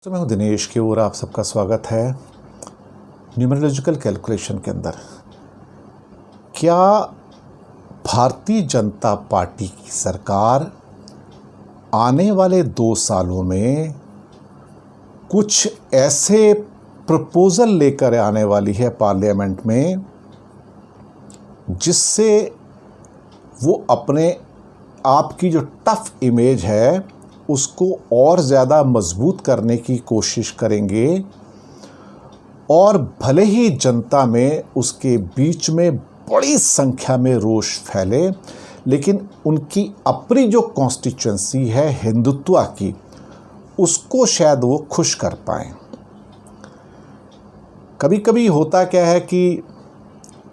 तो मैं हूं दिनेश की ओर आप सबका स्वागत है न्यूमरोलॉजिकल कैलकुलेशन के अंदर। क्या भारतीय जनता पार्टी की सरकार आने वाले 2 सालों में कुछ ऐसे प्रपोज़ल लेकर आने वाली है पार्लियामेंट में जिससे वो अपने आप की जो टफ इमेज है उसको और ज़्यादा मजबूत करने की कोशिश करेंगे और भले ही जनता में उसके बीच में बड़ी संख्या में रोष फैले, लेकिन उनकी अपनी जो कॉन्स्टिट्यूएंसी है हिंदुत्व की, उसको शायद वो खुश कर पाएँ। कभी कभी होता क्या है कि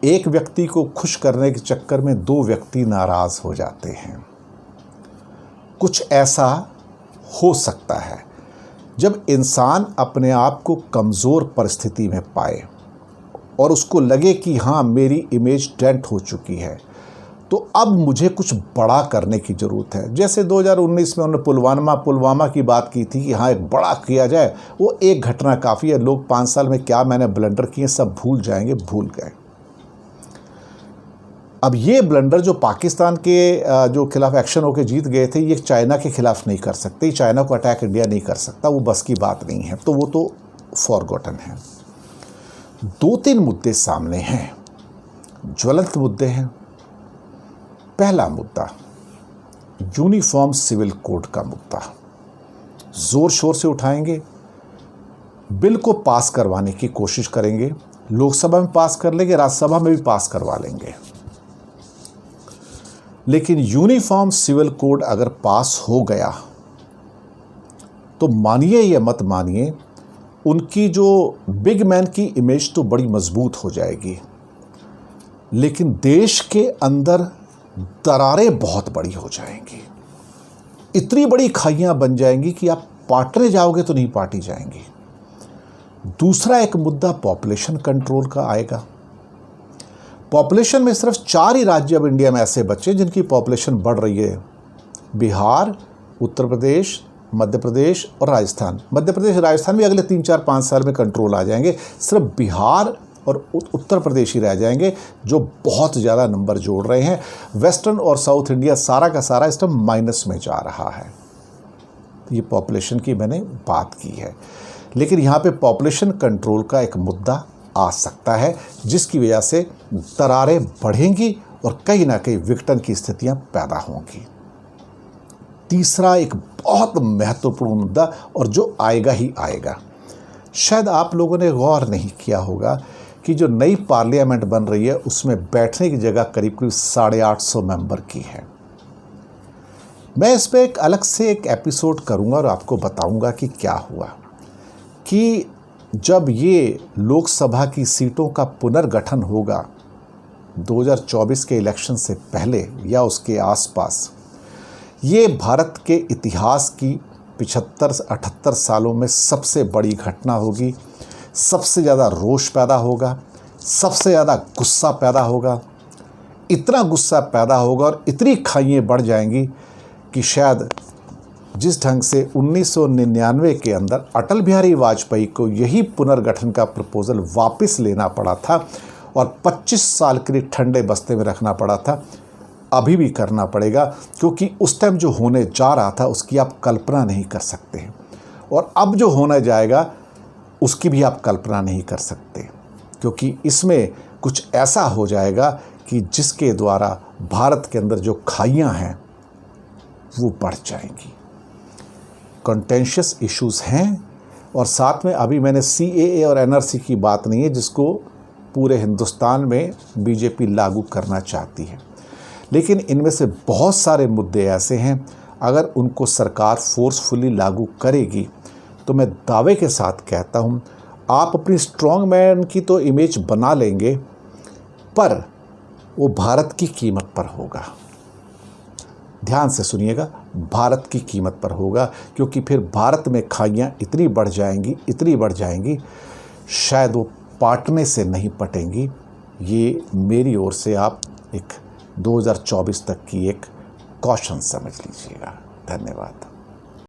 एक व्यक्ति को खुश करने के चक्कर में 2 व्यक्ति नाराज़ हो जाते हैं। कुछ ऐसा हो सकता है जब इंसान अपने आप को कमज़ोर परिस्थिति में पाए और उसको लगे कि हाँ मेरी इमेज डेंट हो चुकी है, तो अब मुझे कुछ बड़ा करने की ज़रूरत है। जैसे 2019 में उन्होंने पुलवामा की बात की थी कि हाँ एक बड़ा किया जाए, वो एक घटना काफ़ी है, लोग 5 साल में क्या मैंने ब्लंडर किए सब भूल जाएंगे, भूल गए। अब ये ब्लंडर जो पाकिस्तान के जो खिलाफ एक्शन होकर जीत गए थे, ये चाइना के खिलाफ नहीं कर सकते, चाइना को अटैक इंडिया नहीं कर सकता, वो बस की बात नहीं है, तो वो तो फॉरगॉटन है। 2-3 मुद्दे सामने हैं, ज्वलंत मुद्दे हैं। पहला मुद्दा यूनिफॉर्म सिविल कोड का मुद्दा, जोर शोर से उठाएंगे, बिल को पास करवाने की कोशिश करेंगे, लोकसभा में पास कर लेंगे, राज्यसभा में भी पास करवा लेंगे। लेकिन यूनिफॉर्म सिविल कोड अगर पास हो गया तो मानिए या मत मानिए, उनकी जो बिग मैन की इमेज तो बड़ी मजबूत हो जाएगी, लेकिन देश के अंदर दरारें बहुत बड़ी हो जाएंगी। इतनी बड़ी खाइयां बन जाएंगी कि आप पाटने जाओगे तो नहीं पाटी जाएंगी। दूसरा एक मुद्दा पॉपुलेशन कंट्रोल का आएगा। पॉपुलेशन में सिर्फ 4 ही राज्य अब इंडिया में ऐसे बचे जिनकी पॉपुलेशन बढ़ रही है, बिहार, उत्तर प्रदेश, मध्य प्रदेश और राजस्थान। मध्य प्रदेश राजस्थान भी अगले 3-4-5 साल में कंट्रोल आ जाएंगे, सिर्फ बिहार और उत्तर प्रदेश ही रह जाएंगे जो बहुत ज़्यादा नंबर जोड़ रहे हैं। वेस्टर्न और साउथ इंडिया सारा का सारा इस टाइम माइनस में जा रहा है। ये पॉपुलेशन की मैंने बात की है, लेकिन यहाँ पे पॉपुलेशन कंट्रोल का एक मुद्दा आ सकता है जिसकी वजह से दरारें बढ़ेंगी और कहीं ना कहीं विघटन की स्थितियां पैदा होंगी। तीसरा एक बहुत महत्वपूर्ण मुद्दा और जो आएगा ही आएगा, शायद आप लोगों ने गौर नहीं किया होगा कि जो नई पार्लियामेंट बन रही है उसमें बैठने की जगह करीब करीब 850 मेंबर की है। मैं इस पर एक अलग से एक एपिसोड करूंगा और आपको बताऊंगा कि क्या हुआ कि जब ये लोकसभा की सीटों का पुनर्गठन होगा 2024 के इलेक्शन से पहले या उसके आसपास, ये भारत के इतिहास की 75-78 सालों में सबसे बड़ी घटना होगी। सबसे ज़्यादा रोष पैदा होगा, सबसे ज़्यादा गुस्सा पैदा होगा। इतना गुस्सा पैदा होगा और इतनी खाइयाँ बढ़ जाएंगी कि शायद जिस ढंग से 1999 के अंदर अटल बिहारी वाजपेयी को यही पुनर्गठन का प्रपोज़ल वापस लेना पड़ा था और 25 साल के लिए ठंडे बस्ते में रखना पड़ा था, अभी भी करना पड़ेगा, क्योंकि उस टाइम जो होने जा रहा था उसकी आप कल्पना नहीं कर सकते हैं, और अब जो होने जाएगा उसकी भी आप कल्पना नहीं कर सकते, क्योंकि इसमें कुछ ऐसा हो जाएगा कि जिसके द्वारा भारत के अंदर जो खाइयाँ हैं वो बढ़ जाएंगी। कंटेंशियस इश्यूज़ हैं, और साथ में अभी मैंने CAA और NRC की बात नहीं है जिसको पूरे हिंदुस्तान में बीजेपी लागू करना चाहती है, लेकिन इनमें से बहुत सारे मुद्दे ऐसे हैं अगर उनको सरकार फोर्सफुली लागू करेगी तो मैं दावे के साथ कहता हूँ आप अपनी स्ट्रॉन्ग मैन की तो इमेज बना लेंगे, पर वो भारत की कीमत पर होगा। ध्यान से सुनिएगा, भारत की कीमत पर होगा, क्योंकि फिर भारत में खाइयाँ इतनी बढ़ जाएंगी शायद वो पाटने से नहीं पटेंगी। ये मेरी ओर से आप एक 2024 तक की एक कॉशन समझ लीजिएगा। धन्यवाद।